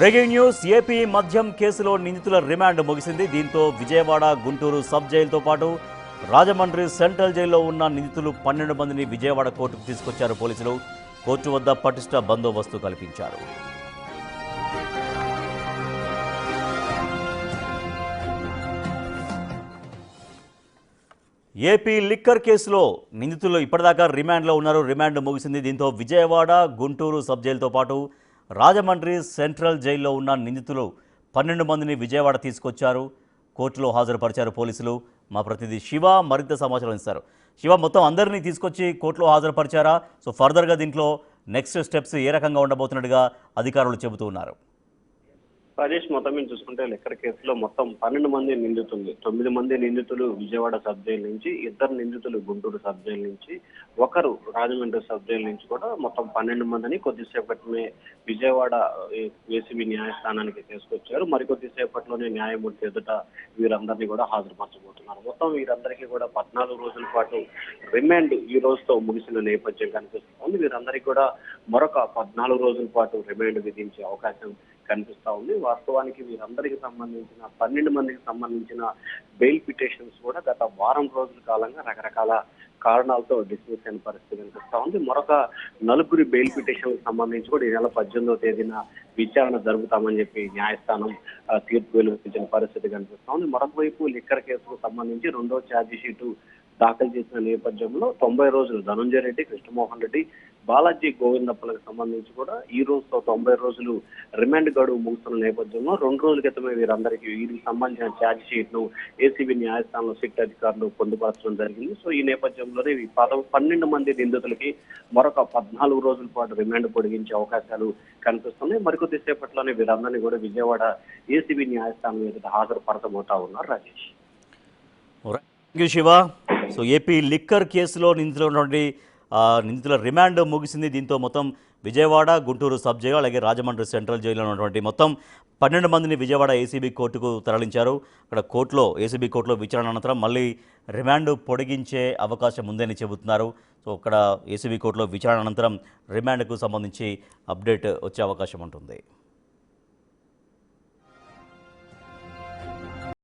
Breaking news AP మద్యం కేసులో నిందితుల రిమాండ్ ముగిసింది. దీంతో విజయవాడ, గుంటూరు సబ్ జైలుతో పాటు రాజమండ్రి సెంట్రల్ జైల్లో ఉన్న నిందితులు 12 మందిని విజయవాడ కోర్టుకు తీసుకొచ్చారు పోలీసులు. కోర్టు వద్ద పటిష్ట బందోబస్తు కల్పించారు. ఏపీ లిక్కర్ కేసులో నిందితులు ఇప్పటిదాకా రిమాండ్లో ఉన్నారు. రిమాండ్ ముగిసింది. దీంతో విజయవాడ, గుంటూరు సబ్ జైలుతో పాటు రాజమండ్రి సెంట్రల్ జైల్లో ఉన్న నిందితులు 12 మందిని విజయవాడ తీసుకొచ్చారు. కోర్టులో హాజరుపరిచారు పోలీసులు. మా ప్రతినిధి శివ మరింత సమాచారం ఇస్తారు. శివ, మొత్తం అందరినీ తీసుకొచ్చి కోర్టులో హాజరుపరిచారా? సో ఫర్దర్గా దీంట్లో నెక్స్ట్ స్టెప్స్ ఏ రకంగా ఉండబోతున్నట్టుగా అధికారులు చెబుతూ ఉన్నారు? రాజేష్, మొత్తం మీద చూసుకుంటే లిక్కర్ కేసులో మొత్తం 12 మంది నిందితులు, 9 మంది నిందితులు విజయవాడ సబ్ జైలు నుంచి, 2 నిందితులు గుంటూరు సబ్ జైలు నుంచి, 1 రాజమండ్రి సబ్ జైలు నుంచి కూడా మొత్తం 12 మందిని కొద్దిసేపటినే విజయవాడ ఏసీబీ న్యాయస్థానానికి తీసుకొచ్చారు. మరికొద్దిసేపట్లోనే న్యాయమూర్తి ఎదుట వీరందరినీ కూడా హాజరుపరచబోతున్నారు. మొత్తం వీరందరికీ కూడా 14 రోజుల పాటు రిమాండ్ ఈ రోజుతో ముగిసిన నేపథ్యం కనిపిస్తుంది. వీరందరికీ కూడా మరొక 14 రోజుల పాటు రిమాండ్ విధించే అవకాశం కనిపిస్తా ఉంది. వాస్తవానికి వీరందరికి సంబంధించిన 12 మందికి సంబంధించిన బెయిల్ పిటిషన్స్ కూడా గత వారం రోజుల కాలంగా రకరకాల కారణాలతో డిస్మిస్ అయిన పరిస్థితి కనిపిస్తా ఉంది. మరొక 4 బెయిల్ పిటిషన్లకు సంబంధించి కూడా ఈ నెల 18వ తేదీన విచారణ జరుపుతామని చెప్పి న్యాయస్థానం తీర్పు వెలువరించిన పరిస్థితి కనిపిస్తా ఉంది. మరొక వైపు లిక్కర్ కేసుకు సంబంధించి 2వ ఛార్జీ షీటు దాఖలు చేసిన నేపథ్యంలో 90 రోజులు ధనంజయ రెడ్డి, కృష్ణమోహన్ రెడ్డి, బాలాజీ గోవిందప్పలకు సంబంధించి కూడా ఈ రోజుతో 90 రోజులు రిమాండ్ గడువు ముగుస్తున్న నేపథ్యంలో 2 రోజుల క్రితమే వీరికి సంబంధించిన ఛార్జ్ షీట్ ను ఏసీబీ న్యాయస్థానంలో సిట్ అధికారులు పొందుపరచడం జరిగింది. సో ఈ నేపథ్యంలోనే 12 మంది నిందితులకి మరొక 14 రోజుల పాటు రిమాండ్ పొడిగించే అవకాశాలు కనిపిస్తున్నాయి. మరికొద్ది సేపట్లోనే వీరందరినీ కూడా విజయవాడ ఏసీబీ న్యాయస్థానం ఎదుట హాజరుపరచబోతా ఉన్నారు. Rajesh, Shiva, so AP liquor కేసులో నిందితుల రిమాండ్ ముగిసింది. దీంతో మొత్తం విజయవాడ, గుంటూరు సబ్ జైలు, అలాగే రాజమండ్రి సెంట్రల్ జైల్లో ఉన్నటువంటి మొత్తం 12 మందిని విజయవాడ ఏసీబీ కోర్టుకు తరలించారు. అక్కడ ఏసీబీ కోర్టులో విచారణ అనంతరం మళ్ళీ రిమాండ్ పొడిగించే అవకాశం ఉందని చెబుతున్నారు. సో అక్కడ ఏసీబీ కోర్టులో విచారణ అనంతరం రిమాండ్కు సంబంధించి అప్డేట్ వచ్చే అవకాశం ఉంటుంది.